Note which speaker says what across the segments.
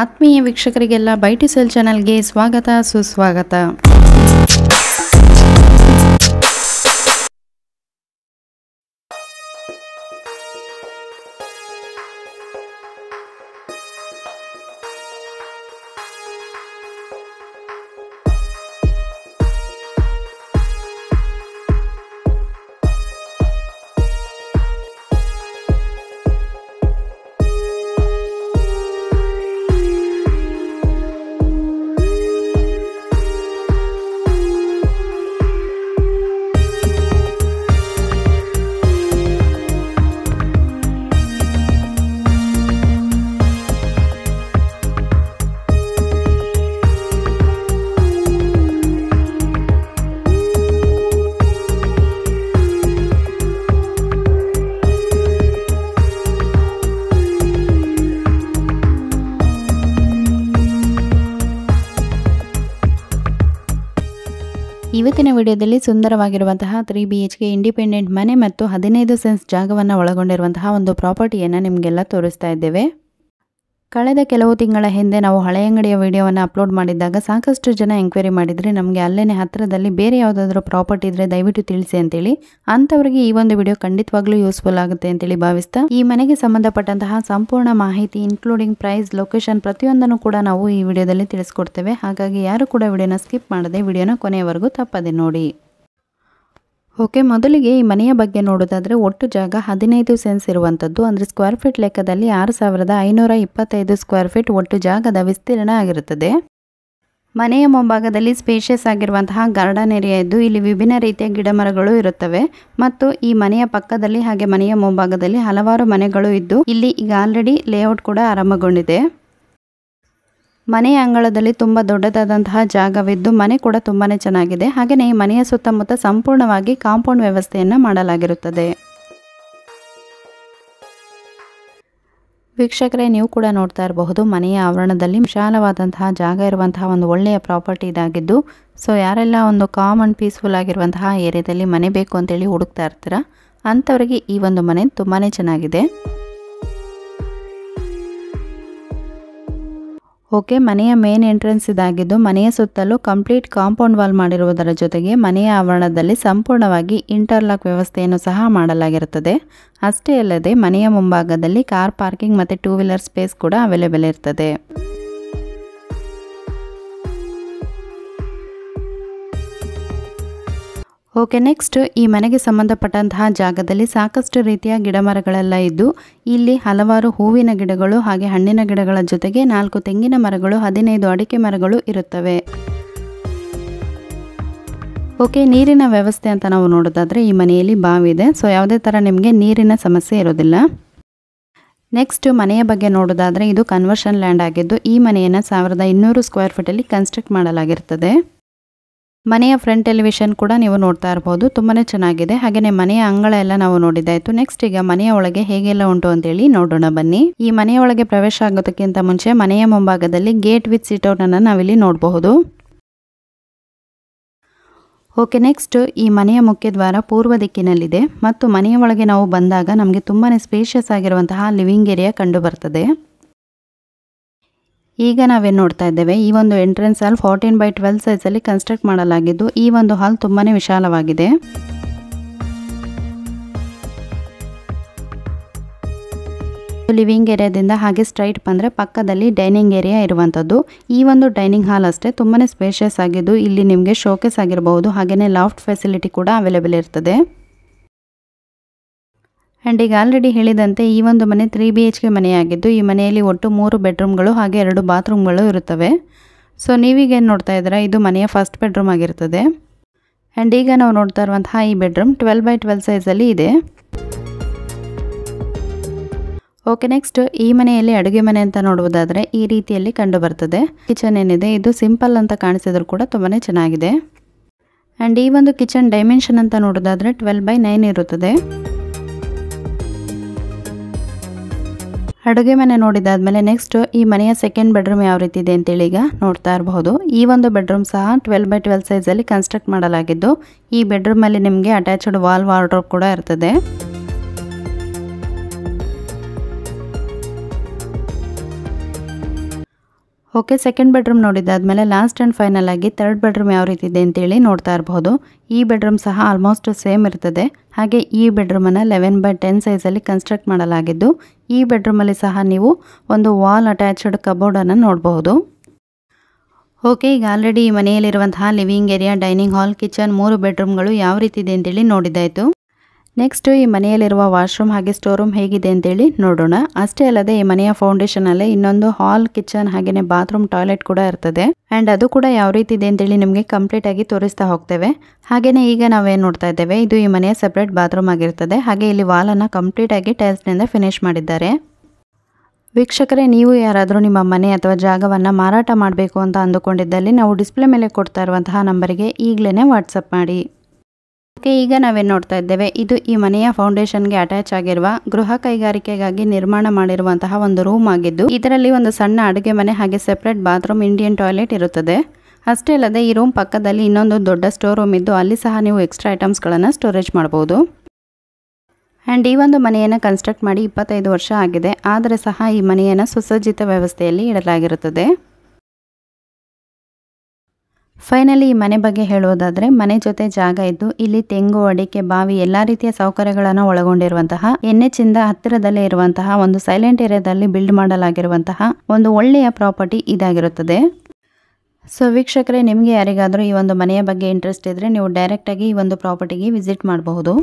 Speaker 1: ಆತ್ಮೀಯ ವೀಕ್ಷಕರಿಗೆಲ್ಲ by to sell ಚಾನೆಲ್ಗೆ ಸ್ವಾಗತ ಸುಸ್ವಾಗತ. ಇವತ್ತಿನ ವಿಡಿಯೋದಲ್ಲಿ ಸುಂದರವಾಗಿರುವಂತಹ 3 BHK ಇಂಡಿಪೆಂಡೆಂಟ್ ಮನೆ ಮತ್ತು 15 ಸೆನ್ಸ್ ಜಾಗವನ್ನು ಒಳಗೊಂಡಿರುವಂತಹ ಒಂದು ಪ್ರಾಪರ್ಟಿಯನ್ನು ನಿಮಗೆಲ್ಲ ತೋರಿಸ್ತಾ ಇದ್ದೇವೆ. ಕಳೆದ ಕೆಲವು ತಿಂಗಳ ಹಿಂದೆ ನಾವು ಹಳೆ ಅಂಗಡಿಯ ವಿಡಿಯೋವನ್ನು ಅಪ್ಲೋಡ್ ಮಾಡಿದಾಗ ಸಾಕಷ್ಟು ಜನ ಎಂಕ್ವೈರಿ ಮಾಡಿದರೆ ನಮಗೆ ಅಲ್ಲೇನೆ ಹತ್ತಿರದಲ್ಲಿ ಬೇರೆ ಯಾವುದಾದ್ರೂ ಪ್ರಾಪರ್ಟಿ ಇದ್ದರೆ ದಯವಿಟ್ಟು ತಿಳಿಸಿ ಅಂತೇಳಿ. ಅಂಥವರಿಗೆ ಈ ಒಂದು ವಿಡಿಯೋ ಖಂಡಿತವಾಗ್ಲೂ ಯೂಸ್ಫುಲ್ ಆಗುತ್ತೆ ಅಂತೇಳಿ ಭಾವಿಸ್ತಾ ಈ ಮನೆಗೆ ಸಂಬಂಧಪಟ್ಟಂತಹ ಸಂಪೂರ್ಣ ಮಾಹಿತಿ ಇನ್ಕ್ಲೂಡಿಂಗ್ ಪ್ರೈಸ್, ಲೊಕೇಶನ್ ಪ್ರತಿಯೊಂದನ್ನು ಕೂಡ ನಾವು ಈ ವಿಡಿಯೋದಲ್ಲಿ ತಿಳಿಸ್ಕೊಡ್ತೇವೆ. ಹಾಗಾಗಿ ಯಾರು ಕೂಡ ವಿಡಿಯೋನ ಸ್ಕಿಪ್ ಮಾಡದೆ ವಿಡಿಯೋನ ಕೊನೆಯವರೆಗೂ ತಪ್ಪದೆ ನೋಡಿ. ಓಕೆ, ಮೊದಲಿಗೆ ಈ ಮನೆಯ ಬಗ್ಗೆ ನೋಡೋದಾದರೆ ಒಟ್ಟು ಜಾಗ 15 ಸೆನ್ಸ್ ಇರುವಂಥದ್ದು, ಅಂದರೆ ಸ್ಕ್ವೇರ್ ಫೀಟ್ ಲೆಕ್ಕದಲ್ಲಿ 6525 ಸ್ಕ್ವೇರ್ ಫೀಟ್ ಒಟ್ಟು ಜಾಗದ ವಿಸ್ತೀರ್ಣ ಆಗಿರುತ್ತದೆ. ಮನೆಯ ಮುಂಭಾಗದಲ್ಲಿ ಸ್ಪೇಷಿಯಸ್ ಆಗಿರುವಂತಹ ಗಾರ್ಡನ್ ಏರಿಯಾ ಇದ್ದು ಇಲ್ಲಿ ವಿಭಿನ್ನ ರೀತಿಯ ಗಿಡಮರಗಳು ಇರುತ್ತವೆ ಮತ್ತು ಈ ಮನೆಯ ಪಕ್ಕದಲ್ಲಿ ಹಾಗೆ ಮನೆಯ ಮುಂಭಾಗದಲ್ಲಿ ಹಲವಾರು ಮನೆಗಳು ಇದ್ದು ಇಲ್ಲಿ ಈಗ ಆಲ್ರೆಡಿ ಲೇಔಟ್ ಕೂಡ ಆರಂಭಗೊಂಡಿದೆ. ಮನೆಯ ಅಂಗಳದಲ್ಲಿ ತುಂಬ ದೊಡ್ಡದಾದಂತಹ ಜಾಗವಿದ್ದು ಮನೆ ಕೂಡ ತುಂಬಾ ಚೆನ್ನಾಗಿದೆ. ಹಾಗೆಯೇ ಈ ಮನೆಯ ಸುತ್ತಮುತ್ತ ಸಂಪೂರ್ಣವಾಗಿ ಕಾಂಪೌಂಡ್ ವ್ಯವಸ್ಥೆಯನ್ನು ಮಾಡಲಾಗಿರುತ್ತದೆ. ವೀಕ್ಷಕರೇ, ನೀವು ಕೂಡ ನೋಡ್ತಾ ಇರಬಹುದು ಮನೆಯ ಆವರಣದಲ್ಲಿ ವಿಶಾಲವಾದಂತಹ ಜಾಗ ಇರುವಂತಹ ಒಂದು ಒಳ್ಳೆಯ ಪ್ರಾಪರ್ಟಿ ಇದಾಗಿದ್ದು, ಸೊ ಯಾರೆಲ್ಲ ಒಂದು ಕಾಮ್ ಅಂಡ್ ಪೀಸ್ಫುಲ್ ಆಗಿರುವಂತಹ ಏರಿಯಾದಲ್ಲಿ ಮನೆ ಬೇಕು ಅಂತೇಳಿ ಹುಡುಕ್ತಾ ಇರ್ತೀರ ಅಂಥವರಿಗೆ ಈ ಒಂದು ಮನೆ ತುಂಬಾ ಚೆನ್ನಾಗಿದೆ. ಓಕೆ, ಮನೆಯ ಮೇನ್ ಎಂಟ್ರೆನ್ಸ್ ಇದಾಗಿದ್ದು ಮನೆಯ ಸುತ್ತಲೂ ಕಂಪ್ಲೀಟ್ ಕಾಂಪೌಂಡ್ ವಾಲ್ ಮಾಡಿರುವುದರ ಜೊತೆಗೆ ಮನೆಯ ಆವರಣದಲ್ಲಿ ಸಂಪೂರ್ಣವಾಗಿ ಇಂಟರ್ಲಾಕ್ ವ್ಯವಸ್ಥೆಯನ್ನು ಸಹ ಮಾಡಲಾಗಿರುತ್ತದೆ. ಅಷ್ಟೇ ಅಲ್ಲದೆ ಮನೆಯ ಮುಂಭಾಗದಲ್ಲಿ ಕಾರ್ ಪಾರ್ಕಿಂಗ್ ಮತ್ತು 2 ವೀಲರ್ ಸ್ಪೇಸ್ ಕೂಡ ಅವೈಲೇಬಲ್ ಇರ್ತದೆ. ಓಕೆ, ನೆಕ್ಸ್ಟ್ ಈ ಮನೆಗೆ ಸಂಬಂಧಪಟ್ಟಂತಹ ಜಾಗದಲ್ಲಿ ಸಾಕಷ್ಟು ರೀತಿಯ ಗಿಡಮರಗಳೆಲ್ಲ ಇದ್ದು ಇಲ್ಲಿ ಹಲವಾರು ಹೂವಿನ ಗಿಡಗಳು ಹಾಗೆ ಹಣ್ಣಿನ ಗಿಡಗಳ ಜೊತೆಗೆ 4 ತೆಂಗಿನ ಮರಗಳು, 15 ಅಡಿಕೆ ಮರಗಳು ಇರುತ್ತವೆ. ಓಕೆ, ನೀರಿನ ವ್ಯವಸ್ಥೆ ಅಂತ ನಾವು ನೋಡೋದಾದರೆ ಈ ಮನೆಯಲ್ಲಿ ಬಾವಿ ಇದೆ, ಸೊ ಯಾವುದೇ ಥರ ನಿಮಗೆ ನೀರಿನ ಸಮಸ್ಯೆ ಇರೋದಿಲ್ಲ. ನೆಕ್ಸ್ಟ್ ಮನೆಯ ಬಗ್ಗೆ ನೋಡೋದಾದರೆ ಇದು ಕನ್ವರ್ಷನ್ ಲ್ಯಾಂಡ್ ಆಗಿದ್ದು ಈ ಮನೆಯನ್ನು 1200 ಸ್ಕ್ವೇರ್ ಫೀಟಲ್ಲಿ ಕನ್ಸ್ಟ್ರಕ್ಟ್ ಮಾಡಲಾಗಿರ್ತದೆ. ಮನೆಯ ಫ್ರಂಟ್ ಎಲಿವೇಶನ್ ಕೂಡ ನೀವು ನೋಡ್ತಾ ಇರಬಹುದು, ತುಂಬಾ ಚೆನ್ನಾಗಿದೆ. ಹಾಗೆಯೇ ಮನೆಯ ಅಂಗಳ ಎಲ್ಲ ನಾವು ನೋಡಿದ್ದಾಯಿತು. ನೆಕ್ಸ್ಟ್ ಈಗ ಮನೆಯ ಒಳಗೆ ಹೇಗೆಲ್ಲ ಉಂಟು ಅಂತೇಳಿ ನೋಡೋಣ ಬನ್ನಿ. ಈ ಮನೆಯ ಒಳಗೆ ಪ್ರವೇಶ ಆಗೋದಕ್ಕಿಂತ ಮುಂಚೆ ಮನೆಯ ಮುಂಭಾಗದಲ್ಲಿ ಗೇಟ್ ವಿತ್ ಸಿಟ್ಔಟ್ ಅನ್ನು ನಾವಿಲ್ಲಿ ನೋಡಬಹುದು. ಓಕೆ, ನೆಕ್ಸ್ಟ್ ಈ ಮನೆಯ ಮುಖ್ಯದ್ವಾರ ಪೂರ್ವ ದಿಕ್ಕಿನಲ್ಲಿದೆ ಮತ್ತು ಮನೆಯ ಒಳಗೆ ನಾವು ಬಂದಾಗ ನಮಗೆ ತುಂಬಾ ಸ್ಪೇಷಿಯಸ್ ಆಗಿರುವಂತಹ ಲಿವಿಂಗ್ ಏರಿಯಾ ಕಂಡು ಬರ್ತದೆ. ಈಗ ನಾವೇನು ನೋಡ್ತಾ ಇದ್ದೇವೆ, ಈ ಒಂದು ಎಂಟ್ರೆನ್ಸ್ ಹಾಲ್ 14x12 ಸೈಜಲ್ಲಿ ಕನ್ಸ್ಟ್ರಕ್ಟ್ ಮಾಡಲಾಗಿದ್ದು ಈ ಒಂದು ಹಾಲ್ ತುಂಬಾ ವಿಶಾಲವಾಗಿದೆ. ಲಿವಿಂಗ್ ಏರಿಯಾದಿಂದ ಹಾಗೆ ಸ್ಟ್ರೈಟ್ ಬಂದರೆ ಪಕ್ಕದಲ್ಲಿ ಡೈನಿಂಗ್ ಏರಿಯಾ ಇರುವಂಥದ್ದು. ಈ ಒಂದು ಡೈನಿಂಗ್ ಹಾಲ್ ಅಷ್ಟೇ ತುಂಬಾ ಸ್ಪೇಷಿಯಸ್ ಆಗಿದ್ದು ಇಲ್ಲಿ ನಿಮಗೆ ಶೋಕೇಸ್ ಆಗಿರಬಹುದು, ಹಾಗೆಯೇ ಲಾಫ್ಟ್ ಫೆಸಿಲಿಟಿ ಕೂಡ ಅವೈಲೇಬಲ್ ಇರ್ತದೆ. ಆ್ಯಂಡ್ ಈಗ ಆಲ್ರೆಡಿ ಹೇಳಿದಂತೆ ಈ ಒಂದು ಮನೆ 3 BHK ಮನೆಯಾಗಿದ್ದು ಈ ಮನೆಯಲ್ಲಿ ಒಟ್ಟು 3 ಬೆಡ್ರೂಮ್ಗಳು ಹಾಗೆ 2 ಬಾತ್ರೂಮ್ಗಳು ಇರುತ್ತವೆ. ಸೊ ನೀವೀಗ ಏನು ನೋಡ್ತಾ ಇದ್ದೀರಾ, ಇದು ಮನೆಯ ಫಸ್ಟ್ ಬೆಡ್ರೂಮ್ ಆಗಿರ್ತದೆ. ಆ್ಯಂಡ್ ಈಗ ನಾವು ನೋಡ್ತಾ ಇರುವಂತಹ ಈ ಬೆಡ್ರೂಮ್ 12x12 ಸೈಜಲ್ಲಿ ಇದೆ. ಓಕೆ, ನೆಕ್ಸ್ಟ್ ಈ ಮನೆಯಲ್ಲಿ ಅಡುಗೆ ಮನೆ ಅಂತ ನೋಡುವುದಾದರೆ ಈ ರೀತಿಯಲ್ಲಿ ಕಂಡು ಬರ್ತದೆ. ಕಿಚನ್ ಏನಿದೆ ಇದು ಸಿಂಪಲ್ ಅಂತ ಕಾಣಿಸಿದ್ರು ಕೂಡ ತುಂಬಾ ಚೆನ್ನಾಗಿದೆ. ಆ್ಯಂಡ್ ಈ ಒಂದು ಕಿಚನ್ ಡೈಮೆನ್ಷನ್ ಅಂತ ನೋಡೋದಾದರೆ 12x9 ಇರುತ್ತದೆ. ಅಡುಗೆ ಮನೆ ನೋಡಿದಾದ್ಮೇಲೆ ನೆಕ್ಸ್ಟ್ ಈ ಮನೆಯ ಸೆಕೆಂಡ್ ಬೆಡ್ರೂಮ್ ಯಾವ ರೀತಿ ಇದೆ ಅಂತೇಳಿ ಈಗ ನೋಡ್ತಾ ಇರಬಹುದು. ಈ ಒಂದು ಬೆಡ್ರೂಮ್ ಸಹ 12x12 ಸೈಜಲ್ಲಿ ಕನ್ಸ್ಟ್ರಕ್ಟ್ ಮಾಡಲಾಗಿದ್ದು ಈ ಬೆಡ್ರೂಮಲ್ಲಿ ನಿಮಗೆ ಅಟ್ಯಾಚ್ಡ್ ವಾಲ್ ವಾರ್ಡ್ರೋಬ್ ಕೂಡ ಇರ್ತದೆ. ಓಕೆ, ಸೆಕೆಂಡ್ ಬೆಡ್ರೂಮ್ ನೋಡಿದ್ದಾದಮೇಲೆ ಲಾಸ್ಟ್ ಆ್ಯಂಡ್ ಫೈನಲ್ ಆಗಿ ಥರ್ಡ್ ಬೆಡ್ರೂಮ್ ಯಾವ ರೀತಿ ಇದೆ ಅಂತೇಳಿ ನೋಡ್ತಾ ಇರಬಹುದು. ಈ ಬೆಡ್ರೂಮ್ ಸಹ ಆಲ್ಮೋಸ್ಟ್ ಸೇಮ್ ಇರ್ತದೆ. ಹಾಗೆ ಈ ಬೆಡ್ರೂಮನ್ನು 11x10 ಸೈಜಲ್ಲಿ ಕನ್ಸ್ಟ್ರಕ್ಟ್ ಮಾಡಲಾಗಿದ್ದು, ಈ ಬೆಡ್ರೂಮಲ್ಲಿ ಸಹ ನೀವು ಒಂದು ವಾಲ್ ಅಟ್ಯಾಚ್ಡ್ ಕಬೋರ್ಡನ್ನು ನೋಡಬಹುದು. ಓಕೆ, ಈಗ ಆಲ್ರೆಡಿ ಈ ಮನೆಯಲ್ಲಿರುವಂತಹ living area, dining hall, kitchen 3 ಬೆಡ್ರೂಮ್ಗಳು ಯಾವ ರೀತಿ ಇದೆ ಅಂತೇಳಿ ನೋಡಿದ್ದಾಯಿತು. ನೆಕ್ಸ್ಟ್ ಈ ಮನೆಯಲ್ಲಿರುವ ವಾಶ್ರೂಮ್ ಹಾಗೆ ಸ್ಟೋರ್ ರೂಮ್ ಹೇಗಿದೆ ಅಂತೇಳಿ ನೋಡೋಣ. ಅಷ್ಟೇ ಅಲ್ಲದೆ ಈ ಮನೆಯ ಫೌಂಡೇಶನಲ್ಲೇ ಇನ್ನೊಂದು ಹಾಲ್, ಕಿಚನ್ ಹಾಗೆಯೇ ಬಾತ್ರೂಮ್, ಟಾಯ್ಲೆಟ್ ಕೂಡ ಇರ್ತದೆ. ಆ್ಯಂಡ್ ಅದು ಕೂಡ ಯಾವ ರೀತಿ ಇದೆ ಅಂತೇಳಿ ನಿಮಗೆ ಕಂಪ್ಲೀಟ್ ಆಗಿ ತೋರಿಸ್ತಾ ಹೋಗ್ತೇವೆ. ಹಾಗೆಯೇ ಈಗ ನಾವೇನು ನೋಡ್ತಾ ಇದ್ದೇವೆ, ಇದು ಈ ಮನೆಯ ಸೆಪ್ರೇಟ್ ಬಾತ್ರೂಮ್ ಆಗಿರ್ತದೆ. ಹಾಗೆ ಇಲ್ಲಿ ವಾಲನ್ನು ಕಂಪ್ಲೀಟ್ ಆಗಿ ಟೈಲ್ಸ್ನಿಂದ ಫಿನಿಶ್ ಮಾಡಿದ್ದಾರೆ. ವೀಕ್ಷಕರೇ, ನೀವು ಯಾರಾದರೂ ನಿಮ್ಮ ಮನೆ ಅಥವಾ ಜಾಗವನ್ನು ಮಾರಾಟ ಮಾಡಬೇಕು ಅಂತ ಅಂದುಕೊಂಡಿದ್ದಲ್ಲಿ ನಾವು ಡಿಸ್ಪ್ಲೇ ಮೇಲೆ ಕೊಡ್ತಾ ಇರುವಂತಹ ನಂಬರಿಗೆ ಈಗಲೇ ವಾಟ್ಸಪ್ ಮಾಡಿ. ಓಕೆ, ಈಗ ನಾವೇನು ನೋಡ್ತಾ ಇದ್ದೇವೆ, ಇದು ಈ ಮನೆಯ ಫೌಂಡೇಶನ್ಗೆ ಅಟ್ಯಾಚ್ ಆಗಿರುವ ಗೃಹ ಕೈಗಾರಿಕೆಗಾಗಿ ನಿರ್ಮಾಣ ಮಾಡಿರುವಂತಹ ಒಂದು ರೂಮ್ ಆಗಿದ್ದು, ಇದರಲ್ಲಿ ಒಂದು ಸಣ್ಣ ಅಡುಗೆ ಮನೆ ಹಾಗೆ ಸೆಪ್ರೇಟ್ ಬಾತ್ರೂಮ್, ಇಂಡಿಯನ್ ಟಾಯ್ಲೆಟ್ ಇರುತ್ತದೆ. ಅಷ್ಟೇ ಅಲ್ಲದೆ ಈ ರೂಮ್ ಪಕ್ಕದಲ್ಲಿ ಇನ್ನೊಂದು ದೊಡ್ಡ ಸ್ಟೋರ್ ರೂಮ್ ಇದ್ದು, ಅಲ್ಲಿ ಸಹ ನೀವು ಎಕ್ಸ್ಟ್ರಾ ಐಟಮ್ಸ್ಗಳನ್ನು ಸ್ಟೋರೇಜ್ ಮಾಡ್ಬೋದು. ಆ್ಯಂಡ್ ಈ ಒಂದು ಮನೆಯನ್ನು ಕನ್ಸ್ಟ್ರಕ್ಟ್ ಮಾಡಿ 25 ವರ್ಷ ಆಗಿದೆ. ಆದರೆ ಸಹ ಈ ಮನೆಯನ್ನು ಸುಸಜ್ಜಿತ ವ್ಯವಸ್ಥೆಯಲ್ಲಿ ಇಡಲಾಗಿರುತ್ತದೆ. ಫೈನಲಿ ಈ ಮನೆ ಬಗ್ಗೆ ಹೇಳುವುದಾದರೆ, ಮನೆ ಜೊತೆ ಜಾಗ ಇದ್ದು ಇಲ್ಲಿ ತೆಂಗು, ಅಡಿಕೆ, ಬಾವಿ ಎಲ್ಲ ರೀತಿಯ ಸೌಕರ್ಯಗಳನ್ನು ಒಳಗೊಂಡಿರುವಂತಹ NH ಇಂದ ಹತ್ತಿರದಲ್ಲೇ ಇರುವಂತಹ ಒಂದು ಸೈಲೆಂಟ್ ಏರಿಯಾದಲ್ಲಿ ಬಿಲ್ಡ್ ಮಾಡಲಾಗಿರುವಂತಹ ಒಂದು ಒಳ್ಳೆಯ ಪ್ರಾಪರ್ಟಿ ಇದಾಗಿರುತ್ತದೆ. ಸೊ ವೀಕ್ಷಕರೇ, ನಿಮಗೆ ಯಾರಿಗಾದರೂ ಈ ಒಂದು ಮನೆಯ ಬಗ್ಗೆ ಇಂಟ್ರೆಸ್ಟ್ ಇದ್ದರೆ ನೀವು ಡೈರೆಕ್ಟಾಗಿ ಈ ಒಂದು ಪ್ರಾಪರ್ಟಿಗೆ ವಿಸಿಟ್ ಮಾಡಬಹುದು.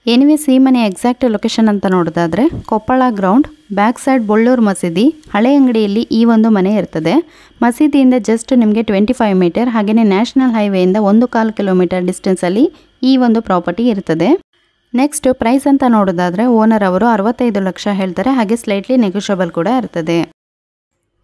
Speaker 1: ಎನಿವೇಸ್, ಈ ಮನೆ ಎಕ್ಸಾಕ್ಟ್ ಲೊಕೇಶನ್ ಅಂತ ನೋಡೋದಾದರೆ Koppal ground, back side Bollur ಮಸೀದಿ, ಹಳೆ ಅಂಗಡಿಯಲ್ಲಿ ಈ ಒಂದು ಮನೆ ಇರ್ತದೆ. ಮಸೀದಿಯಿಂದ ಜಸ್ಟ್ ನಿಮಗೆ 25 ಮೀಟರ್, ಹಾಗೆಯೇ ನ್ಯಾಷನಲ್ ಹೈವೇಯಿಂದ 1.25 ಕಿಲೋಮೀಟರ್ ಡಿಸ್ಟೆನ್ಸಲ್ಲಿ ಈ ಒಂದು ಪ್ರಾಪರ್ಟಿ ಇರ್ತದೆ. ನೆಕ್ಸ್ಟ್ ಪ್ರೈಸ್ ಅಂತ ನೋಡೋದಾದರೆ ಓನರ್ ಅವರು 65 ಲಕ್ಷ ಹೇಳ್ತಾರೆ. ಹಾಗೆ ಸ್ಲೈಟ್ಲಿ ನೆಗೋಷಿಯಬಲ್ ಕೂಡ ಇರ್ತದೆ.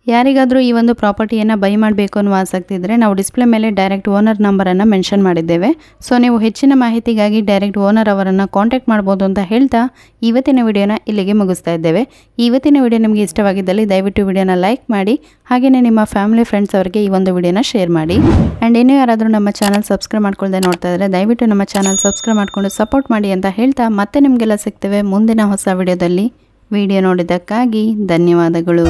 Speaker 1: ಯಾರಿಗಾದರೂ ಈ ಒಂದು ಪ್ರಾಪರ್ಟಿಯನ್ನು ಬೈ ಮಾಡಬೇಕು ಅನ್ನೋ ಆಸಕ್ತಿ ಇದ್ದರೆ ನಾವು ಡಿಸ್ಪ್ಲೇ ಮೇಲೆ ಡೈರೆಕ್ಟ್ ಓನರ್ ನಂಬರನ್ನು ಮೆನ್ಷನ್ ಮಾಡಿದ್ದೇವೆ. ಸೊ ನೀವು ಹೆಚ್ಚಿನ ಮಾಹಿತಿಗಾಗಿ ಡೈರೆಕ್ಟ್ ಓನರ್ ಅವರನ್ನು ಕಾಂಟ್ಯಾಕ್ಟ್ ಮಾಡ್ಬೋದು ಅಂತ ಹೇಳ್ತಾ ಇವತ್ತಿನ ವಿಡಿಯೋನ ಇಲ್ಲಿಗೆ ಮುಗಿಸ್ತಾ ಇದ್ದೇವೆ. ಇವತ್ತಿನ ವಿಡಿಯೋ ನಿಮಗೆ ಇಷ್ಟವಾಗಿದ್ದಲ್ಲಿ ದಯವಿಟ್ಟು ವಿಡಿಯೋನ ಲೈಕ್ ಮಾಡಿ, ಹಾಗೆಯೇ ನಿಮ್ಮ ಫ್ಯಾಮಿಲಿ ಫ್ರೆಂಡ್ಸ್ ಅವರಿಗೆ ಈ ಒಂದು ವಿಡಿಯೋನ ಶೇರ್ ಮಾಡಿ. ಆ್ಯಂಡ್ ಇನ್ನೂ ಯಾರಾದರೂ ನಮ್ಮ ಚಾನಲ್ ಸಬ್ಸ್ಕ್ರೈಬ್ ಮಾಡ್ಕೊಳ್ಳದೆ ನೋಡ್ತಾ ಇದ್ದರೆ ದಯವಿಟ್ಟು ನಮ್ಮ ಚಾನಲ್ ಸಬ್ಸ್ಕ್ರೈಬ್ ಮಾಡ್ಕೊಂಡು ಸಪೋರ್ಟ್ ಮಾಡಿ ಅಂತ ಹೇಳ್ತಾ ಮತ್ತೆ ನಿಮಗೆಲ್ಲ ಸಿಗ್ತೇವೆ ಮುಂದಿನ ಹೊಸ ವಿಡಿಯೋದಲ್ಲಿ. ವಿಡಿಯೋ ನೋಡಿದ್ದಕ್ಕಾಗಿ ಧನ್ಯವಾದಗಳು.